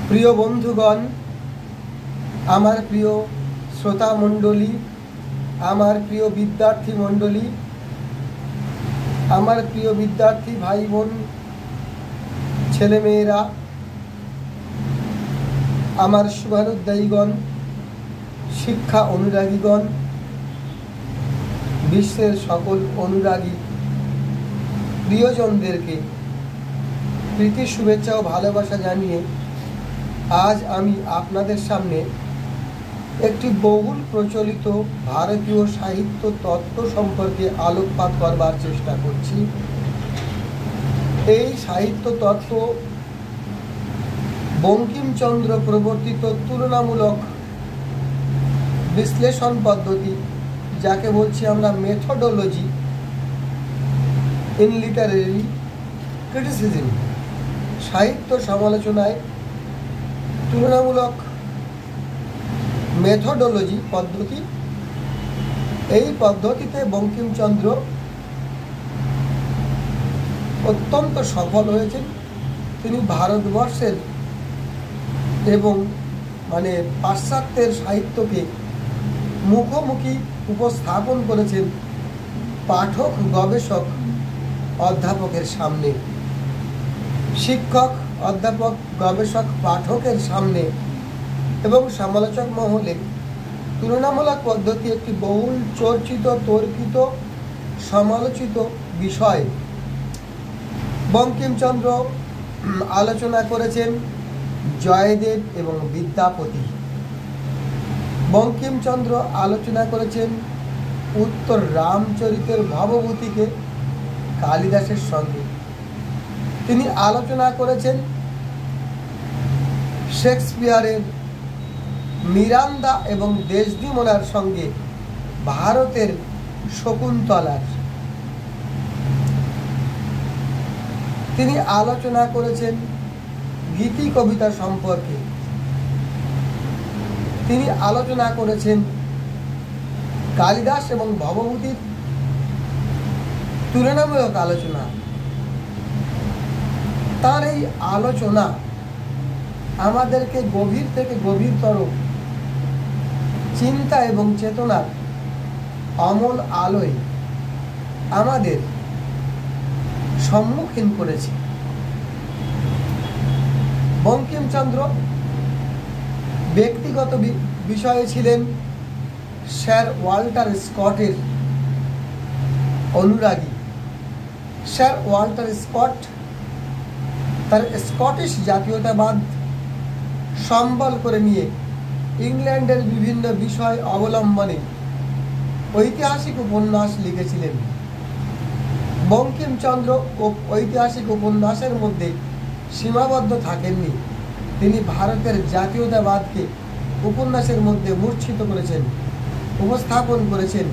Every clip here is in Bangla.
প্রিয় বন্ধুগণ, আমার প্রিয় শ্রোতা মণ্ডলী, আমার প্রিয় বিদ্যার্থী মণ্ডলী, আমার প্রিয় বিদ্যার্থী ভাই বোন, ছেলেমেয়েরা, আমার শুভানুধ্যায়ীগণ, শিক্ষা অনুরাগীগণ, বিশ্বের সকল অনুরাগী প্রিয়জনদেরকে প্রীতি শুভেচ্ছা ও ভালোবাসা জানিয়ে আজ আমি আপনাদের সামনে একটি বহুল প্রচলিত ভারতীয় সাহিত্য তত্ত্ব সম্পর্কে আলোকপাত করবার চেষ্টা করছি। এই সাহিত্য তত্ত্ব বঙ্কিমচন্দ্র প্রবর্তিত তুলনামূলক বিশ্লেষণ পদ্ধতি, যাকে বলছি আমরা মেথোডোলজি ইন লিটারেরি ক্রিটিসিজম, সাহিত্য সমালোচনায় তুলনামূলক মেথোডোলজি পদ্ধতি। এই পদ্ধতিতে বঙ্কিমচন্দ্র অত্যন্ত সফল হয়েছেন। তিনি ভারতবর্ষের এবং পাশ্চাত্যের সাহিত্যকে মুখোমুখি উপস্থাপন করেছেন পাঠক, গবেষক, অধ্যাপকের সামনে, শিক্ষক, অধ্যাপক, গবেষক, পাঠকের সামনে এবং সমালোচক মহলে। তুলনামূলক পদ্ধতি একটি বহুল চর্চিত, তর্কিত, সমালোচিত বিষয়। বঙ্কিমচন্দ্র আলোচনা করেছেন জয়দেব এবং বিদ্যাপতি। বঙ্কিমচন্দ্র আলোচনা করেছেন উত্তর রামচরিতের ভবভূতিকে কালিদাসের সঙ্গে। তিনি আলোচনা করেছেন শেক্সপিয়ারের মিরান্দা এবং দেশদিমোনার সঙ্গে ভারতের শকুন্তলার। তিনি আলোচনা করেছেন গীতি কবিতা সম্পর্কে। তিনি আলোচনা করেছেন কালিদাস এবং ভবভূতির তুলনামূলক আলোচনা। তার এই আলোচনা আমাদেরকে গভীর থেকে গভীরতর চিন্তা এবং চেতনার অমল আলোয় আমাদের সম্মুখীন করেছে। বঙ্কিমচন্দ্র ব্যক্তিগত বিষয়ে ছিলেন স্যার ওয়াল্টার স্কটের অনুরাগী। স্যার ওয়াল্টার স্কট তার স্কটিশ জাতীয়তাবাদ সম্বল করে নিয়ে ইংল্যান্ডের বিভিন্ন বিষয় অবলম্বনে ঐতিহাসিক উপন্যাস লিখেছিলেন। বঙ্কিমচন্দ্র ঐতিহাসিক উপন্যাসের মধ্যে সীমাবদ্ধ থাকেননি। তিনি ভারতের জাতীয়তাবাদকে উপন্যাসের মধ্যে মূর্ছিত করেছেন, উপস্থাপন করেছেন,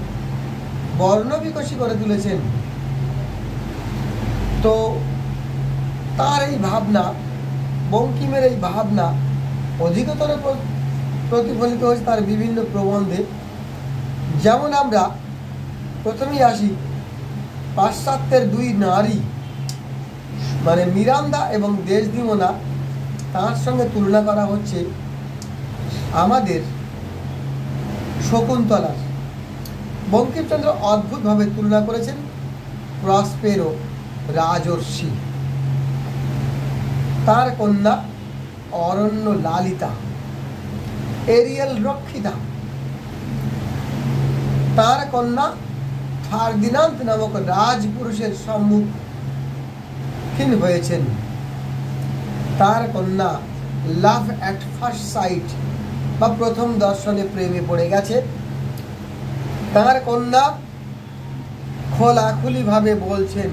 বর্ণবিকশী করে তুলেছেন। তো তার এই ভাবনা, বঙ্কিমের এই ভাবনা অধিকতর প্রতিফলিত হয়েছে তার বিভিন্ন প্রবন্ধে। যেমন আমরা প্রথমেই আসি, পাশ্চাত্যের দুই নারী মিরান্দা এবং দেশদিমোনা, তার সঙ্গে তুলনা করা হচ্ছে আমাদের শকুন্তলার। বঙ্কিমচন্দ্র অদ্ভুতভাবে তুলনা করেছেন প্রসপেরো রাজর্ষি, তার কন্যা অরণ্য লালিতা, এরিয়েল রক্ষিতা, তার কন্যা ফার্দিনান্দ নামক রাজপুরুষের সম্মুখীন হয়েছেন। তার কন্যা লাভ অ্যাট ফার্স্ট সাইট বা প্রথম দর্শনে প্রেমে পড়ে গেছে। তার কন্যা খোলাখুলি ভাবে বলছেন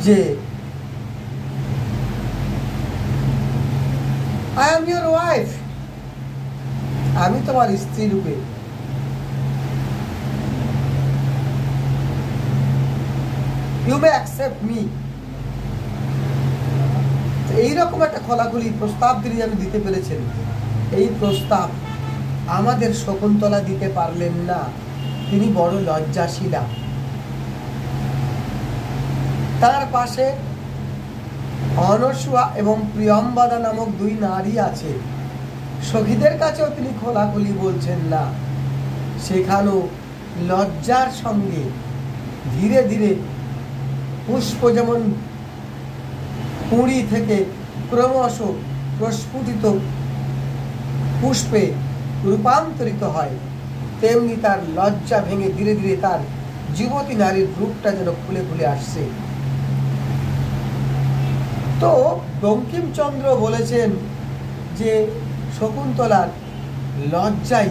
যে আই এম ইউর ওয়াইফ, আমি তোমার স্ত্রী রূপে। You may accept me. এইরকম একটা খোলাখুলি প্রস্তাব তিনি যেন দিতে পেরেছেন। এই প্রস্তাব আমাদের শকুন্তলা দিতে পারলেন না। তিনি বড় লজ্জাশীলা। তার পাশে অনসূয়া এবং প্রিয়ম্বদা নামক দুই নারী আছে। সখীদের কাছেও তিনি খোলাখুলি বলছেন না, সেখানেও লজ্জার সঙ্গে ধীরে ধীরে পুষ্প যেমন কুঁড়ি থেকে ক্রমশ প্রস্ফুটিত পুষ্পে রূপান্তরিত হয়, তেমনি তার লজ্জা ভেঙে ধীরে ধীরে তার যুবতী নারীর রূপটা যেন খুলে খুলে আসছে। তো বঙ্কিমচন্দ্র বলেছেন যে শকুন্তলার লজ্জাই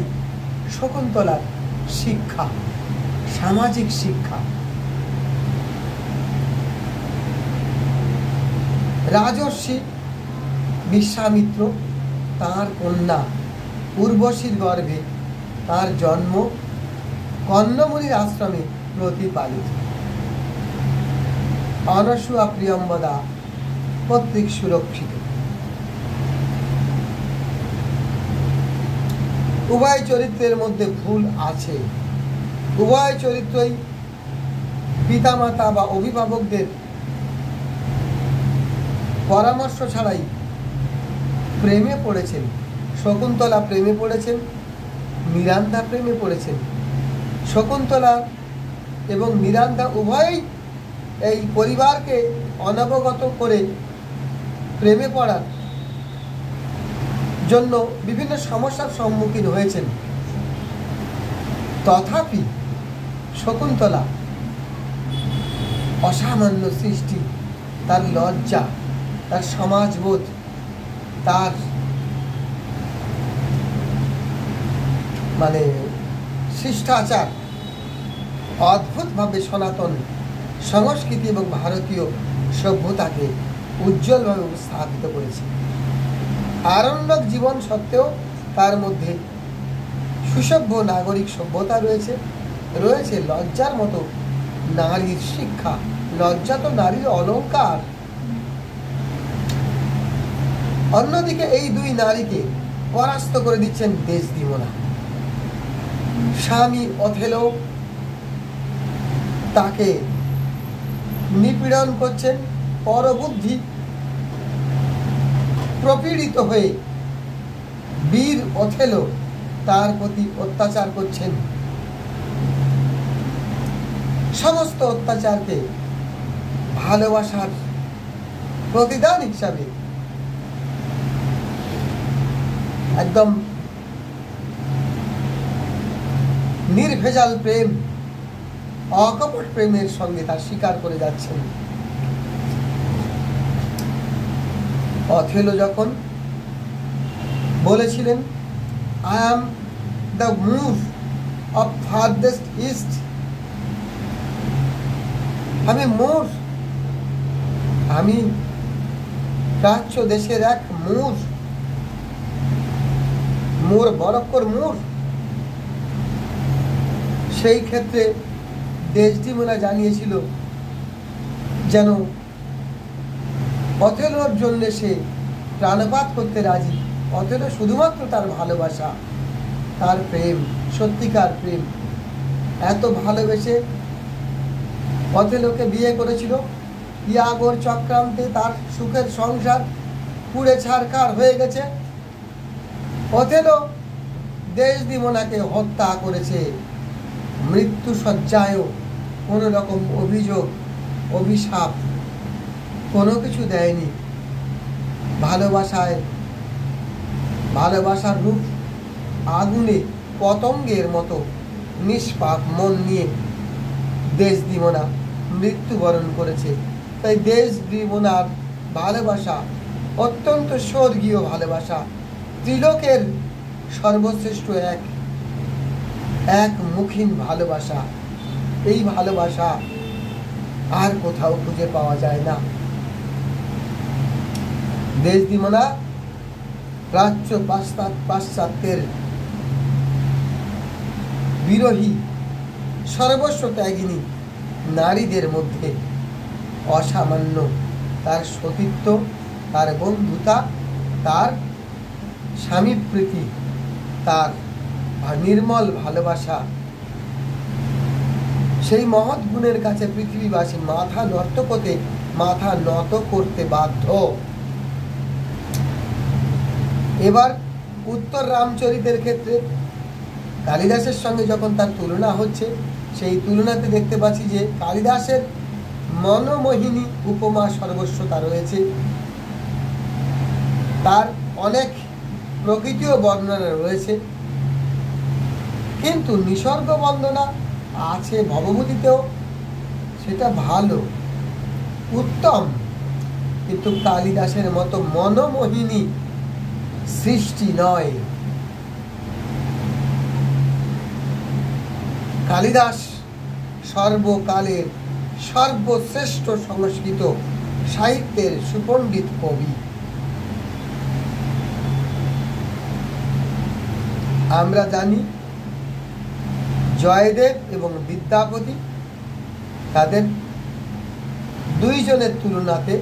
শকুন্তলার শিক্ষা, সামাজিক শিক্ষা। রাজর্ষি বিশ্বামিত্র তাঁর কন্যা উর্বশীর গর্ভে তার জন্ম কন্যমুনির আশ্রমে প্রতিপালিত। অনসূয়া প্রিয়ম্বদা কর্তৃক সুরক্ষিত। উভয় চরিত্রের মধ্যে ভুল আছে। উভয় চরিত্রই পিতামাতা বা অভিভাবকদের পরামর্শ ছাড়াই প্রেমে পড়েছেন। শকুন্তলা প্রেমে পড়েছেন, মিরান্দা প্রেমে পড়েছেন। শকুন্তলা এবং মিরান্দা উভয়ই এই পরিবারকে অনবগত করে প্রেমে পড়ার জন্য বিভিন্ন সমস্যার সম্মুখীন হয়েছেন। তথাপি শকুন্তলা অসামান্য সৃষ্টি, তার লজ্জা, তার সমাজবোধ, তার শিষ্টাচার অদ্ভুতভাবে সনাতন সংস্কৃতি এবং ভারতীয় সভ্যতাকে উজ্জ্বলভাবে স্থাপিত করেছে। আরণ্যক জীবন সত্ত্বেও তার মধ্যে সুসভ্য নাগরিক সভ্যতা রয়েছে, রয়েছে লজ্জার মতো নারীর শিক্ষা। লজ্জা তো নারীর অলংকার। অন্যদিকে এই দুই নারীকে পরাস্ত করে দিচ্ছেন দেশদিমনা। স্বামী অথেলো তাকে নিপীড়ন করছেন, পরবুদ্ধি প্রপীড়িত হয়ে বীর অথেলো তার প্রতি অত্যাচার করছেন। সমস্ত অত্যাচারকে ভালোবাসার প্রতিদান হিসাবে একদম নির্ভেজাল প্রেম, অকপট প্রেমের সঙ্গে তা স্বীকার করে যাচ্ছেন। অথেলো যখন বলেছিলেন, I am the move of farthest east, আমি মোর, আমি প্রাচ্য দেশের এক মোর, মোর বরক্কর মোর। সেই ক্ষেত্রে দেশদিমনা জানিয়েছিল যেন অথেলোর জন্য সে প্রাণপাত করতে রাজি। অথেলো শুধুমাত্র তার ভালোবাসা, তার প্রেম, সত্যিকার প্রেম, এত ভালোবেসে অথেলোকে বিয়ে করেছিল। ইয়াগোর চক্রান্তে তার সুখের সংসার পুড়ে ছারখার হয়ে গেছে। অথেলো দেশদিমনাকে হত্যা করেছে। মৃত্যু শয্যায়ও কোনো রকম অভিযোগ, অভিশাপ কোনো কিছু দেয়নি। ভালোবাসার রূপ আগুনে পতঙ্গের মতো নিষ্পাপ মন নিয়ে দেশদিমনা মৃত্যুবরণ করেছে। তাই দেশদিমনার ভালোবাসা অত্যন্ত স্বর্গীয় ভালোবাসা, ত্রিলোকের সর্বশ্রেষ্ঠ এক মুখীন ভালোবাসা। এই ভালোবাসা আর কোথাও খুঁজে পাওয়া যায় না। দেশদিমনা প্রাচ্য পাশ্চাত্যের বিরোহী সর্বস্ব ত্যাগিনী নারীদের মধ্যে অসামান্য তার সতীত্ব, তার বন্ধুতা, তার স্বামীপ্রীতি, তার নির্মল ভালোবাসা, সেই মহৎ গুণের কাছে পৃথিবীবাসী মাথা নত করতে মাথা নত করতে বাধ্য। এবার উত্তর রামচরিতের ক্ষেত্রে কালিদাসের সঙ্গে যখন তার তুলনা হচ্ছে, সেই তুলনাতে দেখতে পাচ্ছি যে কালিদাসের মনোমোহিনী উপমা সর্বস্বতা রয়েছে, তার অনেক প্রকৃতিও বর্ণনা রয়েছে, কিন্তু নিসর্গ বন্দনা আছে ভবভূতিতেও, সেটা ভালো, উত্তম, কিন্তু কালিদাসের মতো মনোমোহিনী সৃষ্টি নয়। কালিদাস সর্বকালের সর্বশ্রেষ্ঠ সংস্কৃত সাহিত্যের সুপণ্ডিত কবি। আমরা জানি জয়দেব এবং বিদ্যাপতি, তাদের দুইজনের তুলনাতে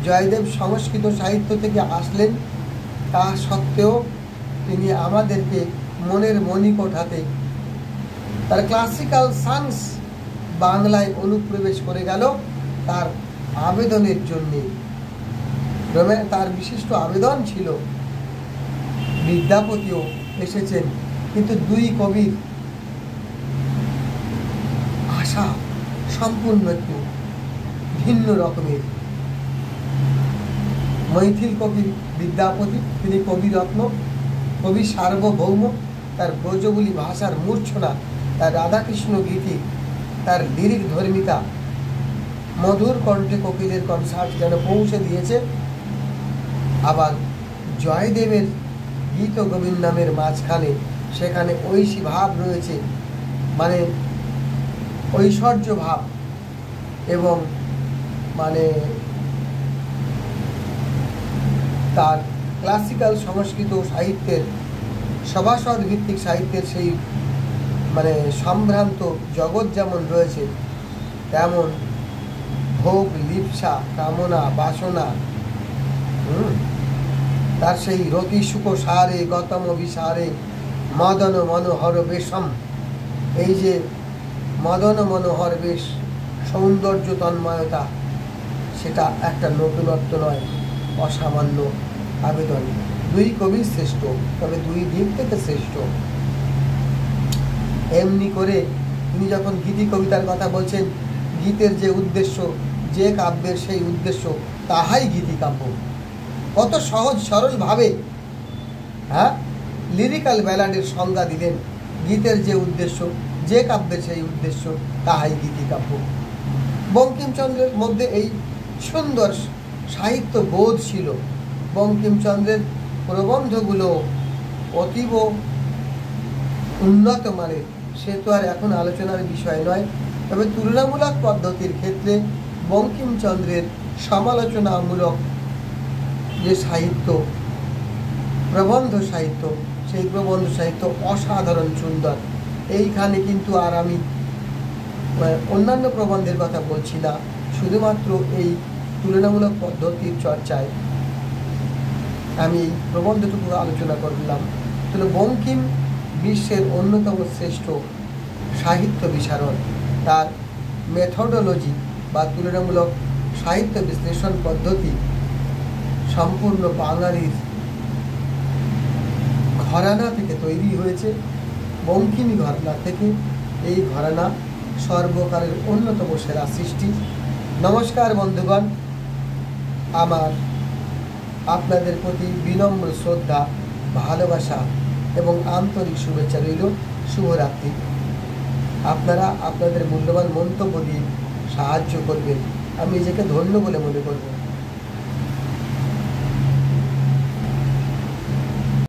জয়দেব সংস্কৃত সাহিত্য থেকে আসলেন, তা সত্ত্বেও তিনি আমাদেরকে মনের মণিকোঠাতে তার ক্লাসিক্যাল সায়েন্স বাংলায় অনুপ্রবেশ করে গেল তার আবেদনের জন্যে। তার বিশিষ্ট আবেদন ছিল, বিদ্যাপতিও এসেছেন, কিন্তু দুই কবির আশা সম্পূর্ণ একটু ভিন্ন রকমের। মৈথিল কবি বিদ্যাপতি, তিনি কবিরত্ন, কবি সার্বভৌম, তার ব্রজবুলি ভাষার মূর্ছনা, তার রাধাকৃষ্ণ গীতি, তার লিরিক ধর্মিতা মধুর কণ্ঠে কোকিলের কনসার্ট যেন পৌঁছে দিয়েছে। আবার জয়দেবের গীত গোবিন্দ নামের মাঝখানে সেখানে ঐশী ভাব রয়েছে, মানে ঐশ্বর্য ভাব, এবং মানে তার ক্লাসিক্যাল সংস্কৃত সাহিত্যের সভাসদ ভিত্তিক সাহিত্যের সেই মানে সম্ভ্রান্ত জগৎ যেমন রয়েছে, তেমন ভোগ লিপ্সা কামনা বাসনা, তার সেই রতি সুখ সারে গতম বিসারে মদন মনোহর বেশম, এই যে মদন মনোহর বেশ সৌন্দর্য তন্ময়তা, সেটা একটা নতুনত্ব নয়, অসামান্য আবেদন। দুই কবি শ্রেষ্ঠ, তবে দুই দিক থেকে শ্রেষ্ঠ। এমনি করে তিনি যখন গীতি কবিতার কথা বলছেন, গীতের যে উদ্দেশ্য, যে কাব্যের সেই উদ্দেশ্য, তাহাই গীতি কাব্য। কত সহজ সরলভাবে লিরিক্যাল ব্যালাডের সংজ্ঞা দিলেন। গীতের যে উদ্দেশ্য, যে কাব্যের সেই উদ্দেশ্য, তাহাই গীতি কাব্য। বঙ্কিমচন্দ্রের মধ্যে এই সুন্দর সাহিত্য বোধ ছিল। বঙ্কিমচন্দ্রের প্রবন্ধগুলো অতীব উন্নত মানের, সে তো আর এখন আলোচনার বিষয় নয়। তবে তুলনামূলক পদ্ধতির ক্ষেত্রে বঙ্কিমচন্দ্রের সমালোচনামূলক যে সাহিত্য, প্রবন্ধ সাহিত্য, সেই প্রবন্ধ সাহিত্য অসাধারণ সুন্দর। এইখানে কিন্তু আর আমি অন্যান্য প্রবন্ধের কথা বলছি না, শুধুমাত্র এই তুলনামূলক পদ্ধতির চর্চায় আমি এই প্রবন্ধটুকু আলোচনা করলাম। তাহলে বঙ্কিম বিশ্বের অন্যতম শ্রেষ্ঠ সাহিত্য বিশারদ। তার মেথডোলজি বা তুলনামূলক সাহিত্য বিশ্লেষণ পদ্ধতি সম্পূর্ণ বাঙালির ঘরানা থেকে তৈরি হয়েছে, বঙ্কিমী ঘরানা থেকে। এই ঘরানা সর্বকালের অন্যতম সেরা সৃষ্টি। নমস্কার বন্ধুগণ, আমার আপনাদের প্রতি বিনম্র শ্রদ্ধা, ভালোবাসা এবং আন্তরিক শুভেচ্ছা রইল। শুভরাত্রি। আপনারা আপনাদের মূল্যবান মন্তব্য দিয়ে সাহায্য করবেন, আমি নিজেকে ধন্য বলে মনে করব।